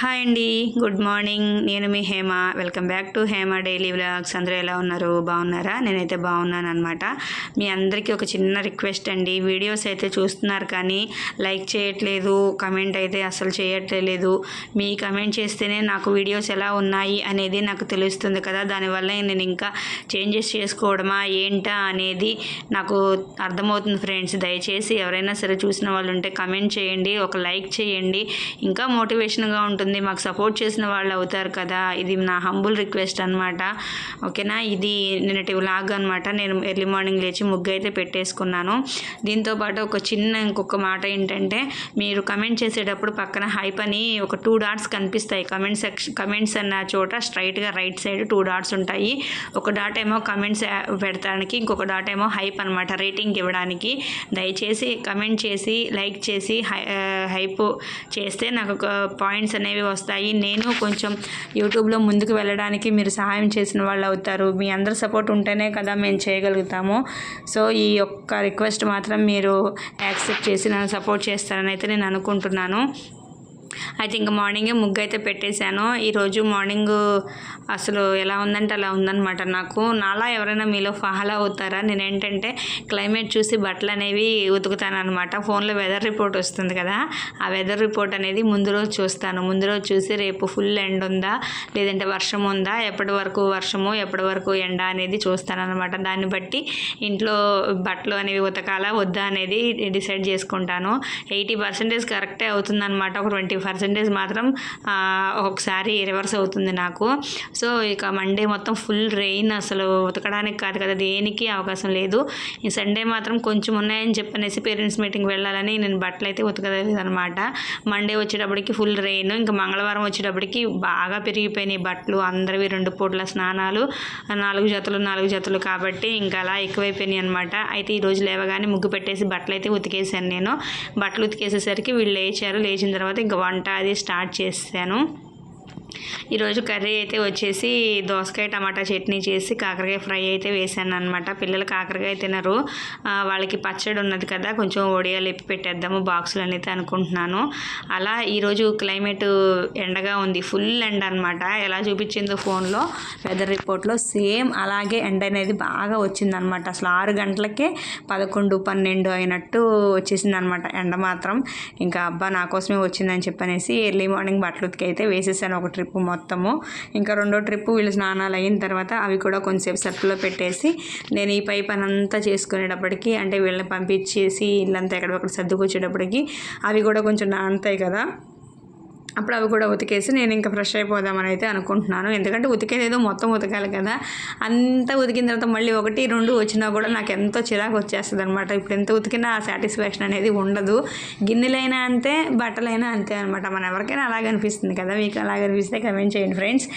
Hi అండి, good morning. నేను మీ Hema. Welcome back to Hema daily vlogs. అందరూ ఎలా ఉన్నారు? బాగున్నారా? నేనైతే బాగున్నాను అనమాట. మీ అందరికీ ఒక చిన్న రిక్వెస్ట్ అండి. వీడియోస్ అయితే చూస్తున్నారు కానీ లైక్ చేయట్లేదు, కమెంట్ అయితే అసలు చేయట్లేదు. మీ కమెంట్ చేస్తేనే నాకు వీడియోస్ ఎలా ఉన్నాయి అనేది నాకు తెలుస్తుంది కదా. దానివల్ల నేను ఇంకా చేంజెస్ చేసుకోవడమా ఏంటా అనేది నాకు అర్థమవుతుంది ఫ్రెండ్స్. దయచేసి ఎవరైనా సరే చూసిన వాళ్ళు ఉంటే కమెంట్ చేయండి, ఒక లైక్ చేయండి. ఇంకా మోటివేషన్గా ఉంటుంది, మాకు సపోర్ట్ చేసిన వాళ్ళు అవుతారు కదా. ఇది నా హంబుల్ రిక్వెస్ట్ అనమాట. ఓకేనా? ఇది నిన్నటి వ్లాగ్ అనమాట. నేను ఎర్లీ మార్నింగ్ లేచి ముగ్గు అయితే పెట్టేసుకున్నాను. దీంతోపాటు ఇంకొక మాట ఏంటంటే, మీరు కమెంట్ చేసేటప్పుడు పక్కన హైప్ అని ఒక 2 డాట్స్ కనిపిస్తాయి. కమెంట్స్ అన్న చోట స్ట్రైట్గా రైట్ సైడ్ 2 డాట్స్ ఉంటాయి. ఒక డాట్ ఏమో కమెంట్స్ పెడతానికి, ఇంకొక డాట్ ఏమో హైప్ అనమాట, రేటింగ్ ఇవ్వడానికి. దయచేసి కమెంట్ చేసి లైక్ చేసి హైప్ చేస్తే నాకు పాయింట్స్ అనేవి వస్తాయి. నేను కొంచెం యూట్యూబ్లో ముందుకు వెళ్ళడానికి మీరు సహాయం చేసిన వాళ్ళు అవుతారు. మీ అందరి సపోర్ట్ ఉంటేనే కదా మేము చేయగలుగుతాము. సో ఈ ఒక్క రిక్వెస్ట్ మాత్రం మీరు యాక్సెప్ట్ చేసి నన్ను సపోర్ట్ చేస్తారని అయితే నేను అనుకుంటున్నాను. అయితే ఇంకా మార్నింగే ముగ్గు అయితే పెట్టేశాను. ఈరోజు మార్నింగ్ అసలు ఎలా ఉందంటే అలా ఉందన్నమాట. నాలా ఎవరైనా మీలో ఫాలో అవుతారా? నేను ఏంటంటే క్లైమేట్ చూసి బట్టలు అనేవి ఉతుకుతాను అనమాట. ఫోన్లో వెదర్ రిపోర్ట్ వస్తుంది కదా, ఆ వెదర్ రిపోర్ట్ అనేది ముందు రోజు చూస్తాను. ముందు రోజు చూసి రేపు ఫుల్ ఎండ ఉందా లేదంటే వర్షం ఉందా, ఎప్పటి వరకు వర్షము ఎప్పటి వరకు ఎండ అనేది చూస్తాను అనమాట. దాన్ని బట్టి ఇంట్లో బట్టలు అనేవి ఉతకాలా వద్దా అనేది డిసైడ్ చేసుకుంటాను. 80% కరెక్టే అవుతుందన్నమాట. ఒక 20% మాత్రం ఒకసారి రివర్స్ అవుతుంది నాకు. సో ఇక మండే మొత్తం ఫుల్ రెయిన్, అసలు ఉతకడానికి కాదు కదా, దేనికి అవకాశం లేదు. ఈ సండే మాత్రం కొంచెం ఉన్నాయని చెప్పనేసి పేరెంట్స్ మీటింగ్ వెళ్ళాలని నేను బట్టలు అయితే ఉతకలేదు అనమాట. మండే వచ్చేటప్పటికి ఫుల్ రెయిన్, ఇంకా మంగళవారం వచ్చేటప్పటికి బాగా పెరిగిపోయినాయి బట్టలు. అందరివి 2 పూట్ల స్నానాలు, 4 జతలు కాబట్టి ఇంకా అలా ఎక్కువైపోయినాయి అనమాట. అయితే ఈరోజు లేవగానే ముగ్గు పెట్టేసి బట్టలు అయితే ఉతికేసాను నేను. బట్టలు ఉతికేసేసరికి వీళ్ళు లేచారు. లేచిన తర్వాత ఇంకా వంట అది స్టార్ట్ చేశాను. ఈరోజు కర్రీ అయితే వచ్చేసి దోసకాయ టమాటా చట్నీ చేసి కాకరకాయ ఫ్రై అయితే వేసాను అనమాట. పిల్లలు కాకరకాయ తినరు, వాళ్ళకి పచ్చడి ఉన్నది కదా, కొంచెం ఒడియాలు ఎప్పి పెట్టేద్దాము బాక్సులు అనేది అనుకుంటున్నాను. అలా ఈరోజు క్లైమేట్ ఎండగా ఉంది, ఫుల్ ఎండ అనమాట. ఎలా చూపించిందో ఫోన్లో వెదర్ రిపోర్ట్లో సేమ్ అలాగే ఎండ అనేది బాగా వచ్చిందనమాట. అసలు 6 గంటలకే 11, 12 అయినట్టు వచ్చేసింది అనమాట ఎండ మాత్రం. ఇంకా అబ్బా నా కోసమే వచ్చిందని చెప్పనేసి ఎర్లీ మార్నింగ్ బట్టలు ఉతికి అయితే వేసేసాను ఒక ట్రిప్ మొత్తము. ఇంకా 2వ ట్రిప్ వీళ్ళు స్నానాలు అయిన తర్వాత అవి కూడా కొంచెంసేపు సర్ఫ్లో పెట్టేసి నేను ఈ పని అంతా చేసుకునేటప్పటికి, అంటే వీళ్ళని పంపించేసి ఇల్లంతా ఎక్కడొక్కడ సర్దుకొచ్చేటప్పటికి అవి కూడా కొంచెం నానతాయి కదా, అప్పుడు అవి కూడా ఉతికేసి నేను ఇంకా ఫ్రెష్ అయిపోదామని అయితే అనుకుంటున్నాను. ఎందుకంటే ఉతికేదేదో మొత్తం ఉతకాలి కదా. అంతా ఉతికిన తర్వాత మళ్ళీ 1, 2 వచ్చినా కూడా నాకు ఎంతో చిరాకు వచ్చేస్తుంది అనమాట. ఇప్పుడు ఎంత ఉతికినా ఆ సాటిస్ఫాక్షన్ అనేది ఉండదు. గిన్నెలైనా అంతే, బట్టలైనా అంతే అనమాట. మన ఎవరికైనా అలాగే అనిపిస్తుంది కదా. మీకు అలాగే అనిపిస్తే కమెంట్ చేయండి ఫ్రెండ్స్.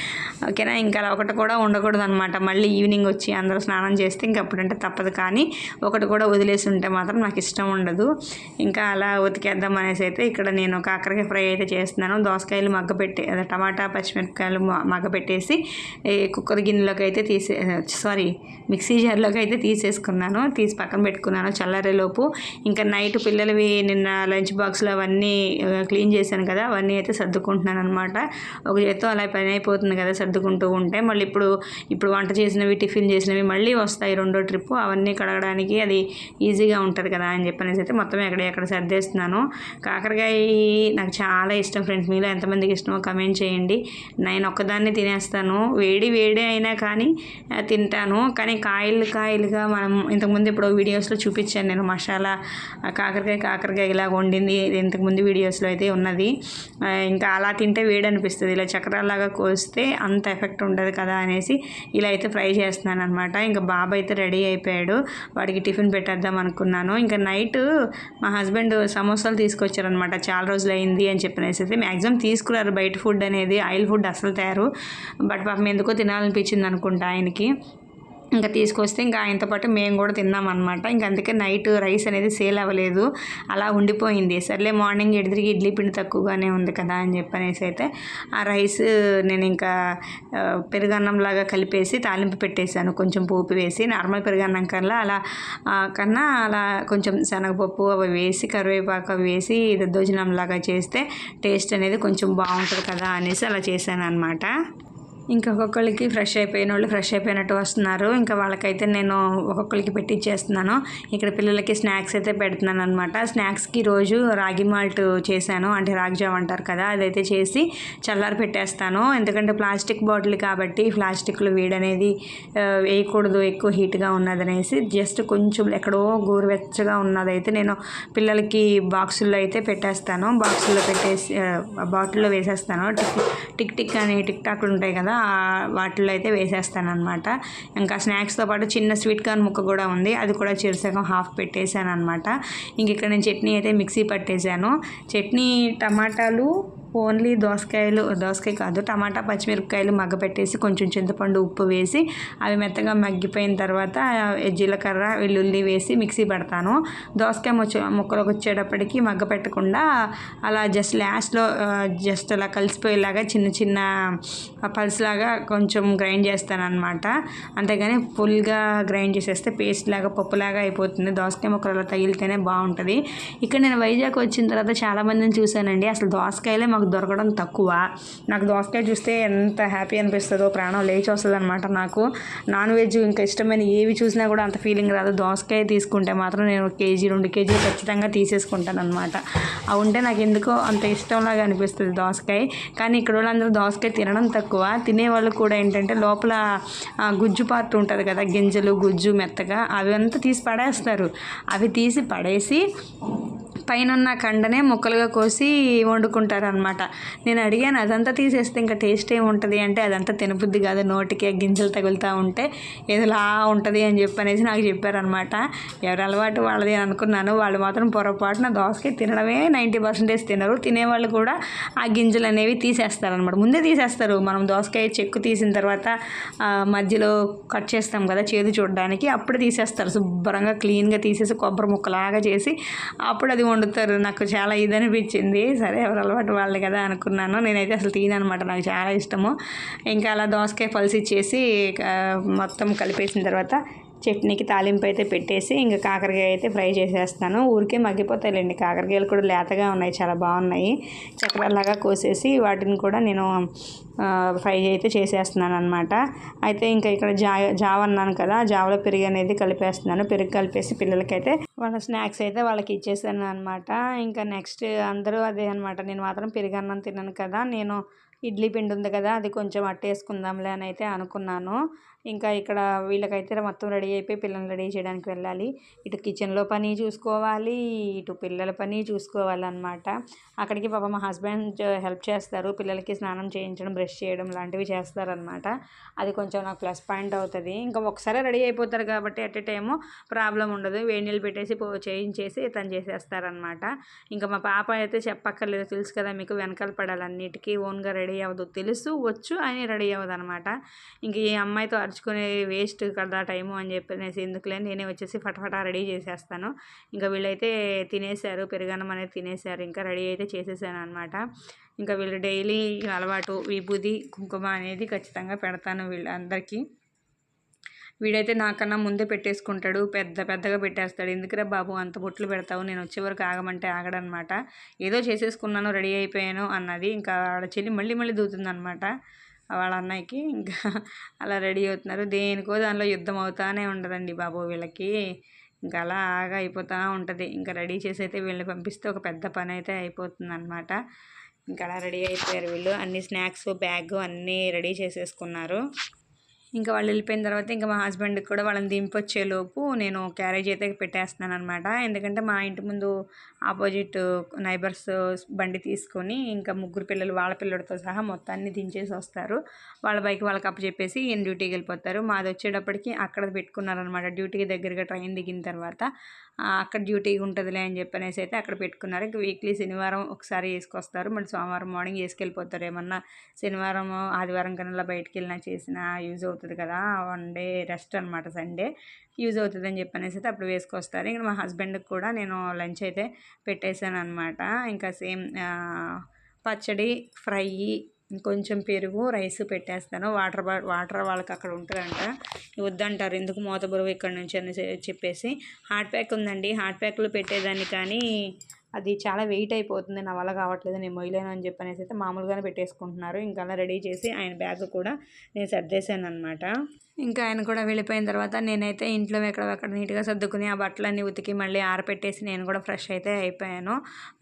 ఓకేనా? ఇంకా అలా ఒకటి కూడా ఉండకూడదు అనమాట. మళ్ళీ ఈవినింగ్ వచ్చి అందరూ స్నానం చేస్తే ఇంక అప్పుడంటే తప్పదు, కానీ ఒకటి కూడా వదిలేసి ఉంటే మాత్రం నాకు ఇష్టం ఉండదు. ఇంకా అలా ఉతికేద్దాం అనేసి అయితే ఇక్కడ నేను కాకరకాయ ఫ్రై అయితే చేస్తున్నాను. దోసకాయలు మగ్గపెట్టి, టమాటా పచ్చిమిరపకాయలు మగ్గపెట్టేసి కుక్కర్ గిన్నెలోకి అయితే మిక్సీ జార్లోకి అయితే తీసేసుకున్నాను. తీసి పక్కన పెట్టుకున్నాను చల్లారేలోపు. ఇంకా నైట్ పిల్లలవి నిన్న లంచ్ బాక్స్లో అవన్నీ క్లీన్ చేశాను కదా, అవన్నీ అయితే సర్దుకుంటున్నాను అనమాట. ఒక చేత్తో అలా పని అయిపోతుంది కదా సర్దుకుంటూ ఉంటే. మళ్ళీ ఇప్పుడు వంట చేసినవి, టిఫిన్ చేసినవి మళ్ళీ వస్తాయి 2వ ట్రిప్. అవన్నీ కడగడానికి అది ఈజీగా ఉంటుంది కదా అని చెప్పనేసి అయితే మొత్తం ఎక్కడ సర్దేస్తున్నాను. కాకరకాయ నాకు చాలా ఇష్టం ఫ్రెండ్స్. మీలో ఎంతమందికి ఇష్టమో కమెంట్ చేయండి. నేను ఒక్కదాన్ని తినేస్తాను, వేడి అయినా కానీ తింటాను. కానీ కాయలుగా మనం ఇంతకుముందు ఇప్పుడు వీడియోస్లో చూపించాను నేను, మసాలా కాకరకాయ ఇలా వండింది ఇంతకుముందు వీడియోస్లో అయితే ఉన్నది. ఇంకా అలా తింటే వేడి అనిపిస్తుంది, ఇలా చక్రాలాగా కోస్తే అంత ఎఫెక్ట్ ఉండదు కదా అనేసి ఇలా అయితే ఫ్రై చేస్తున్నాను అనమాట. ఇంకా బాబు అయితే రెడీ అయిపోయాడు, వాడికి టిఫిన్ పెట్టేద్దాం అనుకున్నాను. ఇంకా నైట్ మా హస్బెండ్ సమోసాలు తీసుకొచ్చారనమాట. చాలా రోజులు అయింది అని చెప్పనేసి అయితే మ్యాక్సిమం తీసుకురారు బయట ఫుడ్ అనేది, ఆయిల్ ఫుడ్ అసలు తయారు. బట్ పాపం ఎందుకో తినాలనిపించింది అనుకుంటా ఆయనకి. ఇంకా తీసుకొస్తే ఇంకా ఆయనతో పాటు మేము కూడా తిన్నామన్నమాట. ఇంకా అందుకే నైట్ రైస్ అనేది సేల్ అవ్వలేదు, అలా ఉండిపోయింది. సర్లే మార్నింగ్ ఎడిదిరిగి ఇడ్లీ పిండి తక్కువగానే ఉంది కదా అని చెప్పనేసి అయితే ఆ రైస్ నేను ఇంకా పెరుగన్నంలాగా కలిపేసి తాలింపు పెట్టేశాను, కొంచెం పోపు వేసి. నార్మల్ పెరుగన్నం కన్నా అలా కొంచెం శనగపప్పు అవి వేసి కరివేపాకు అవి వేసి దద్దోజనంలాగా చేస్తే టేస్ట్ అనేది కొంచెం బాగుంటుంది కదా అనేసి అలా చేశాను అనమాట. ఇంకా ఒక్కొక్కరికి ఫ్రెష్ అయిపోయిన వాళ్ళు ఫ్రెష్ అయిపోయినట్టు వస్తున్నారు. ఇంకా వాళ్ళకైతే నేను ఒక్కొక్కరికి పెట్టిచ్చేస్తున్నాను. ఇక్కడ పిల్లలకి స్నాక్స్ అయితే పెడుతున్నాను అనమాట. స్నాక్స్కి రోజు రాగి మాల్ట్ చేశాను, అంటే రాగి జావ అంటారు కదా, అదైతే చేసి చల్లారి పెట్టేస్తాను. ఎందుకంటే ప్లాస్టిక్ బాటిల్ కాబట్టి ప్లాస్టిక్లో వేడనేది వేయకూడదు, ఎక్కువ హీట్గా ఉన్నదనేసి జస్ట్ కొంచెం ఎక్కడో గోరువెచ్చగా ఉన్నదైతే నేను పిల్లలకి బాక్సుల్లో అయితే పెట్టేస్తాను. బాక్సుల్లో పెట్టేసి బాటిల్లో వేసేస్తాను. టిక్ టిక్ అని టిక్ టాక్లు ఉంటాయి కదా, వాటిల్లో అయితే వేసేస్తాను అనమాట. ఇంకా స్నాక్స్తో పాటు చిన్న స్వీట్ కార్న్ ముక్క కూడా ఉంది, అది కూడా చిరుసగం హాఫ్ పెట్టేశాను అనమాట. ఇంక ఇక్కడ నేను చట్నీ అయితే మిక్సీ పట్టేశాను. చట్నీ టమాటాలు ఓన్లీ దోసకాయ కాదు, టమాటా పచ్చిమిరపకాయలు మగ్గపెట్టేసి కొంచెం చింతపండు ఉప్పు వేసి అవి మెత్తగా మగ్గిపోయిన తర్వాత జీలకర్ర వెల్లుల్లి వేసి మిక్సీ పడతాను. దోసకాయ ముక్కలోకి వచ్చేటప్పటికి మగ్గపెట్టకుండా అలా జస్ట్ లాస్ట్లో జస్ట్ అలా కలిసిపోయేలాగా చిన్న చిన్న పల్స్లాగా కొంచెం గ్రైండ్ చేస్తాను అనమాట. అంతేగాని ఫుల్గా గ్రైండ్ చేసేస్తే పేస్ట్ లాగా పప్పులాగా అయిపోతుంది. దోసకాయ ముక్కలు అలా తగిలితేనే బాగుంటుంది. ఇక్కడ నేను వైజాగ్ వచ్చిన తర్వాత చాలామందిని చూశానండి, అసలు దోసకాయలే మాకు దొరకడం తక్కువ. నాకు దోసకాయ చూస్తే ఎంత హ్యాపీ అనిపిస్తుందో, ప్రాణం లేచి వస్తుంది అనమాట. నాకు నాన్ వెజ్ ఇంకా ఇష్టమైన ఏవి చూసినా కూడా అంత ఫీలింగ్ రాదు. దోసకాయ తీసుకుంటే మాత్రం నేను 1 కేజీ 2 కేజీలు ఖచ్చితంగా తీసేసుకుంటాను అనమాట. అవి ఉంటే నాకు ఎందుకో అంత ఇష్టంలాగా అనిపిస్తుంది దోసకాయ. కానీ ఇక్కడ వాళ్ళందరూ దోసకాయ తినడం తక్కువ, తినేవాళ్ళు కూడా ఏంటంటే లోపల గుజ్జు పార్ట్ ఉంటుంది కదా, గింజలు గుజ్జు మెత్తగా అవి అంతా తీసి పడేస్తారు. అవి తీసి పడేసి పైన కండనే ముక్కలుగా కోసి వండుకుంటారు అనమాట. నేను అడిగాను, అదంతా తీసేస్తే ఇంకా టేస్ట్ ఏముంటుంది అంటే, అదంతా తినబుద్ధి కాదు, నోటికి గింజలు తగులుతూ ఉంటే ఏదోలా ఉంటుంది అని చెప్పనేసి నాకు చెప్పారనమాట. ఎవరి అలవాటు వాళ్ళది అనుకున్నాను. వాళ్ళు మాత్రం పొరపాటున దోసకాయ తినడమే 90% తినరు. తినేవాళ్ళు కూడా ఆ గింజలు అనేవి తీసేస్తారనమాట, ముందే తీసేస్తారు. మనం దోసకాయ చెక్కు తీసిన తర్వాత మధ్యలో కట్ చేస్తాం కదా చేదు చూడడానికి, అప్పుడు తీసేస్తారు. శుభ్రంగా క్లీన్గా తీసేసి కొబ్బరి ముక్కలాగా చేసి అప్పుడు అది వండుతారు. నాకు చాలా ఇది అనిపించింది. సరే ఎవరు అలవాటు వాళ్ళు కదా అనుకున్నాను. నేనైతే అసలు తిననమాట, నాకు చాలా ఇష్టము. ఇంకా అలా దోసకాయ పలిసిచ్చేసి మొత్తం కలిపేసిన తర్వాత చట్నీకి తాలింపు అయితే పెట్టేసి ఇంకా కాకరకాయ అయితే ఫ్రై చేసేస్తాను. ఊరికే మగ్గిపోతాయిలేండి, కాకరకాయలు కూడా లేతగా ఉన్నాయి, చాలా బాగున్నాయి. చక్రాల్లాగా కోసేసి వాటిని కూడా నేను ఫ్రై అయితే చేసేస్తున్నాను అనమాట. అయితే ఇంకా ఇక్కడ జావ అన్నాను కదా, జావలో పెరుగు అనేది కలిపేస్తున్నాను. పెరుగు కలిపేసి పిల్లలకైతే వాళ్ళ స్నాక్స్ అయితే వాళ్ళకి ఇచ్చేసాను అనమాట. ఇంకా నెక్స్ట్ అందరూ అదే అనమాట. నేను మాత్రం పెరుగన్నం తిన్నాను కదా, నేను ఇడ్లీ పిండి ఉంది కదా, అది కొంచెం అట్టేసుకుందాంలే అని అయితే అనుకున్నాను. ఇంకా ఇక్కడ వీళ్ళకైతే మొత్తం రెడీ అయిపోయి పిల్లల్ని రెడీ చేయడానికి వెళ్ళాలి. ఇటు కిచెన్లో పని చూసుకోవాలి, ఇటు పిల్లల పని చూసుకోవాలన్నమాట. అక్కడికి పాప మా హస్బెండ్ హెల్ప్ చేస్తారు, పిల్లలకి స్నానం చేయించడం, బ్రష్ చేయడం లాంటివి చేస్తారనమాట. అది కొంచెం నాకు ప్లస్ పాయింట్ అవుతుంది. ఇంకా ఒకసారి రెడీ అయిపోతారు కాబట్టి ఎట్ ఏ టైము ప్రాబ్లం ఉండదు. వేడి నీళ్ళు పెట్టేసి చేయించేసి తను చేసేస్తారనమాట. ఇంకా మా పాప అయితే చెప్పక్కర్లేదు, తెలుసు కదా మీకు, వెనకాల పడాలి అన్నిటికీ, ఓన్గా రెడీ అవ్వదు, తెలుసు వచ్చు అని రెడీ అవ్వదు అనమాట. ఇంక ఈ అమ్మాయితో అరుచుకునే వేస్ట్ కదా టైము అని చెప్పనేసి ఎందుకులే నేనే వచ్చేసి ఫటాఫటా రెడీ చేసేస్తాను. ఇంకా వీళ్ళైతే తినేశారు, పెరుగన్నం అనేది తినేశారు. ఇంకా రెడీ అయితే చేసేసాను అనమాట. ఇంకా వీళ్ళు డైలీ అలవాటు విభూది కుంకుమ అనేది ఖచ్చితంగా పెడతాను వీళ్ళందరికీ. వీడైతే నాకన్నా ముందే పెట్టేసుకుంటాడు, పెద్దగా పెట్టేస్తాడు. ఎందుకురా బాబు అంత బొట్లు పెడతావు, నేను వచ్చే వరకు ఆగమంటే ఆగడనమాట. ఏదో చేసేసుకున్నాను, రెడీ అయిపోయాను అన్నది. ఇంకా ఆడ చెల్లి మళ్ళీ దూతుందనమాట వాళ్ళ అన్నయ్యకి. ఇంకా అలా రెడీ అవుతున్నారు. దేనికో దానిలో యుద్ధం అవుతానే ఉండదండి బాబు వీళ్ళకి. ఇంకా అలా అయిపోతూ ఉంటుంది. ఇంకా రెడీ చేసి అయితే వీళ్ళని పంపిస్తే ఒక పెద్ద పని అయితే అయిపోతుంది అనమాట. ఇంకా అలా రెడీ అయిపోయారు వీళ్ళు. అన్ని స్నాక్స్ బ్యాగ్ అన్నీ రెడీ చేసేసుకున్నారు. ఇంకా వాళ్ళు వెళ్ళిపోయిన తర్వాత ఇంకా మా హస్బెండ్కి కూడా వాళ్ళని దింపొచ్చేలోపు నేను క్యారేజ్ అయితే పెట్టేస్తున్నాను అనమాట. ఎందుకంటే మా ఇంటి ముందు ఆపోజిట్ నైబర్స్ బండి తీసుకొని ఇంకా 3 పిల్లలు వాళ్ళ పిల్లలతో సహా మొత్తాన్ని దించేసి వస్తారు. వాళ్ళ బైక్ వాళ్ళకి అప్పచెప్పేసి ఈయన డ్యూటీకి వెళ్ళిపోతారు. మాది వచ్చేటప్పటికి అక్కడ పెట్టుకున్నారనమాట. డ్యూటీకి దగ్గరగా ట్రైన్ దిగిన తర్వాత అక్కడ డ్యూటీ ఉంటుందిలే అని చెప్పనేసి అయితే అక్కడ పెట్టుకున్నారు. ఇంకా వీక్లీ శనివారం ఒకసారి వేసుకొస్తారు, మళ్ళీ సోమవారం మార్నింగ్ వేసుకెళ్ళిపోతారు. ఏమన్నా శనివారం ఆదివారం కన్నా బయటికి వెళ్ళినా చేసినా యూజ్ అవుతుంది అవుతుంది కదా, 1 డే రెస్ట్ అనమాట, సండే యూజ్ అవుతుంది అని చెప్పనేసి అయితే అప్పుడు వేసుకొస్తారు. ఇంకా మా హస్బెండ్కి కూడా నేను లంచ్ అయితే పెట్టేశాను అనమాట. ఇంకా సేమ్ పచ్చడి, ఫ్రై, కొంచెం పెరుగు, రైస్ పెట్టేస్తాను. వాటర్ వాళ్ళకి అక్కడ ఉంటుందంట, వద్దంటారు, ఎందుకు మోత బరువు ఇక్కడ నుంచి అని చెప్పేసి. హాట్ ప్యాక్ ఉందండి, హాట్ ప్యాక్లో పెట్టేదాన్ని కానీ అది చాలా వెయిట్ అయిపోతుంది, నా వల్ల కావట్లేదు, నేను మొయ్యలేను అని చెప్పనేసి అయితే మామూలుగానే పెట్టేసుకుంటున్నారు. ఇంకా అలా రెడీ చేసి ఆయన బ్యాగ్ కూడా నేను సర్దేశాను అనమాట. ఇంకా ఆయన కూడా వెళ్ళిపోయిన తర్వాత నేనైతే ఇంట్లో ఎక్కడ నీట్గా సర్దుకుని ఆ బట్టలన్నీ ఉతికి మళ్ళీ ఆరపెట్టేసి నేను కూడా ఫ్రెష్ అయితే అయిపోయాను.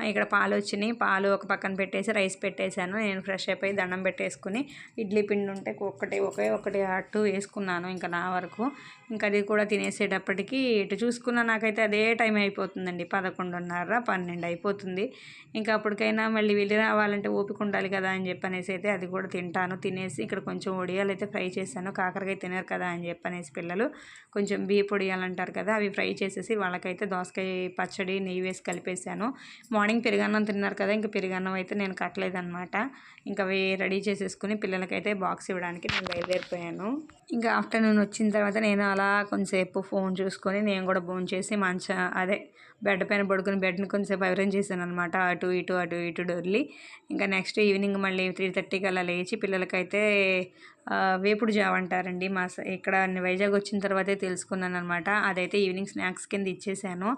ఇక్కడ పాలు వచ్చినాయి, పాలు ఒక పక్కన పెట్టేసి రైస్ పెట్టేశాను. నేను ఫ్రెష్ అయిపోయి దండం పెట్టేసుకుని ఇడ్లీ పిండి ఉంటే ఒకటి అట్టు వేసుకున్నాను ఇంకా నా వరకు. ఇంకా అది కూడా తినేసేటప్పటికి ఇటు చూసుకున్నా నాకైతే అదే టైం అయిపోతుందండి, 11:30, 12 అయిపోతుంది. ఇంకా అప్పటికైనా మళ్ళీ వెళ్ళి రావాలంటే ఓపిక ఉండాలి కదా అని చెప్పనేసి అయితే అది కూడా తినేసి ఇక్కడ కొంచెం వడియాలు అయితే ఫ్రై చేశాను. కాకరకాయ తినరు కదా అని చెప్పనేసి పిల్లలు కొంచెం బియ్యపు వడియాలు అంటారు కదా, అవి ఫ్రై చేసేసి వాళ్ళకైతే దోసకాయ పచ్చడి నెయ్యి వేసి కలిపేశాను. మార్నింగ్ పెరుగన్నం తిన్నారు కదా, ఇంకా పెరుగన్నం అయితే నేను కట్టలేదన్నమాట. ఇంకా అవి రెడీ చేసేసుకుని పిల్లలకైతే బాక్స్ ఇవ్వడానికి నేను బయలుదేరిపోయాను. ఇంకా ఆఫ్టర్నూన్ వచ్చిన తర్వాత నేను అలా కొంచెంసేపు ఫోన్ చూసుకొని నేను కూడా భోంచేసి బెడ్ పైన పడుకుని బెడ్ని కొంచెంసేపు ఐరన్ చేశాను అనమాట, అటు ఇటు డొర్లి. ఇంకా నెక్స్ట్ ఈవినింగ్ మళ్ళీ 3:30కి అలా లేచి పిల్లలకైతే వేపుడు జావ అంటారండి, ఇక్కడ వైజాగ్ వచ్చిన తర్వాతే తెలుసుకున్నాను అనమాట. అదైతే ఈవినింగ్ స్నాక్స్ కింద ఇచ్చేసాను.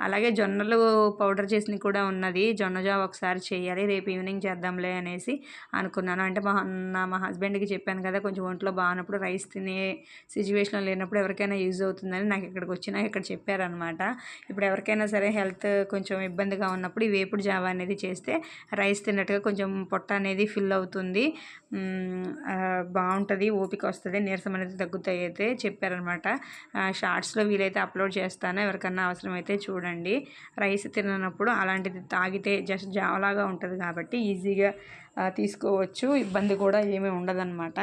అలాగే జొన్నలు పౌడర్ చేసిన కూడా ఉన్నది, జొన్న జావ ఒకసారి చేయాలి, రేపు ఈవినింగ్ చేద్దాంలే అనేసి అనుకున్నాను. అంటే మా హస్బెండ్కి చెప్పాను కదా, కొంచెం ఒంట్లో బాగున్నప్పుడు రైస్ తినే సిచ్యువేషన్లో లేనప్పుడు ఎవరికైనా యూజ్ అవుతుందని నాకు ఇక్కడికి వచ్చినా ఇక్కడ చెప్పారనమాట. ఇప్పుడు ఎవరికైనా సరే హెల్త్ కొంచెం ఇబ్బందిగా ఉన్నప్పుడు ఈ వేపుడు జావ అనేది చేస్తే రైస్ తిన్నట్టుగా కొంచెం పొట్ట అనేది ఫిల్ అవుతుంది, బాగుంటుంది, ఓపిక వస్తుంది, నీరసం అనేది తగ్గుతాయి అయితే చెప్పారనమాట. షార్ట్స్లో వీలైతే అప్లోడ్ చేస్తాను, ఎవరికన్నా అవసరమైతే చూడండి. రైస్ తిననప్పుడు అలాంటిది తాగితే జస్ట్ జావలాగా ఉంటుంది కాబట్టి ఈజీగా తీసుకోవచ్చు, ఇబ్బంది కూడా ఏమీ ఉండదన్నమాట.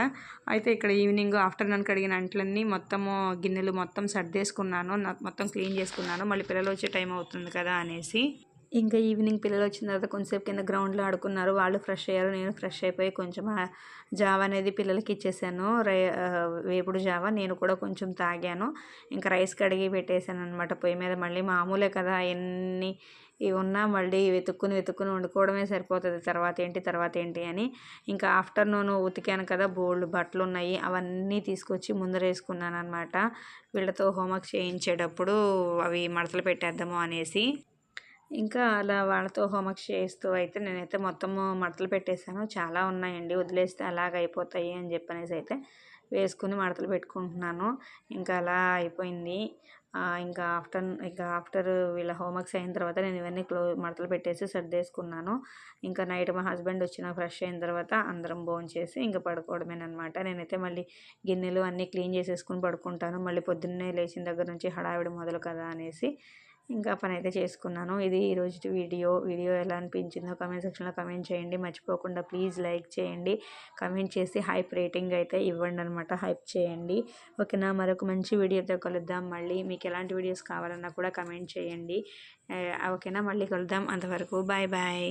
అయితే ఇక్కడ ఈవినింగ్ ఆఫ్టర్నూన్ కడిగిన అంట్లన్నీ మొత్తము గిన్నెలు మొత్తం సర్దేసుకున్నాను, మొత్తం క్లీన్ చేసుకున్నాను, మళ్ళీ పిల్లలు వచ్చే టైం అవుతుంది కదా అనేసి. ఇంకా ఈవినింగ్ పిల్లలు వచ్చిన తర్వాత కొంచెంసేపు కింద గ్రౌండ్లో ఆడుకున్నారు, వాళ్ళు ఫ్రెష్ అయ్యారు, నేను ఫ్రెష్ అయిపోయి కొంచెం జావ అనేది పిల్లలకి ఇచ్చేసాను, వేపుడు జావ నేను కూడా కొంచెం తాగాను. ఇంకా రైస్ కడిగి పెట్టేశాను అనమాట పొయ్యి మీద. మళ్ళీ మామూలే కదా, ఎన్ని ఇవి ఉన్నా మళ్ళీ వెతుక్కుని వండుకోవడమే సరిపోతుంది, తర్వాత ఏంటి అని. ఇంకా ఆఫ్టర్నూన్ ఉతికాను కదా, బోల్డ్ బట్టలు ఉన్నాయి, అవన్నీ తీసుకొచ్చి ముందరేసుకున్నాను అనమాట, వీళ్ళతో హోంవర్క్ చేయించేటప్పుడు అవి మడతలు పెట్టేద్దాము అనేసి. ఇంకా అలా వాళ్ళతో హోంవర్క్ చేస్తూ అయితే నేనైతే మొత్తము మడతలు పెట్టేశాను, చాలా ఉన్నాయండి, వదిలేస్తే అలాగ అయిపోతాయి అని చెప్పనేసి అయితే వేసుకుని మడతలు పెట్టుకుంటున్నాను. ఇంకా అలా అయిపోయింది. ఇంకా ఆఫ్టర్ వీళ్ళ హోంవర్క్స్ అయిన తర్వాత నేను ఇవన్నీ మడతలు పెట్టేసి సర్దేసుకున్నాను. ఇంకా నైట్ మా హస్బెండ్ వచ్చిన ఫ్రెష్ అయిన తర్వాత అందరం భోంచేసి ఇంకా పడుకోవడమేనమాట. నేనైతే మళ్ళీ గిన్నెలు అన్నీ క్లీన్ చేసేసుకుని పడుకుంటాను, మళ్ళీ పొద్దున్నే లేచిన దగ్గర నుంచి హడావిడి మొదలు కదా అనేసి ఇంకా పని అయితే చేసుకున్నాను. ఇది ఈరోజు వీడియో ఎలా అనిపించిందో కామెంట్ సెక్షన్లో కామెంట్ చేయండి, మర్చిపోకుండా ప్లీజ్ లైక్ చేయండి, కామెంట్ చేసి హైప్ రేటింగ్ అయితే ఇవ్వండి అనమాట, హైప్ చేయండి. ఓకేనా, మరొక మంచి వీడియోతో కలుద్దాం. మళ్ళీ మీకు ఎలాంటి వీడియోస్ కావాలన్నా కూడా కామెంట్ చేయండి. ఓకేనా, మళ్ళీ కలుద్దాం, అంతవరకు బాయ్ బాయ్.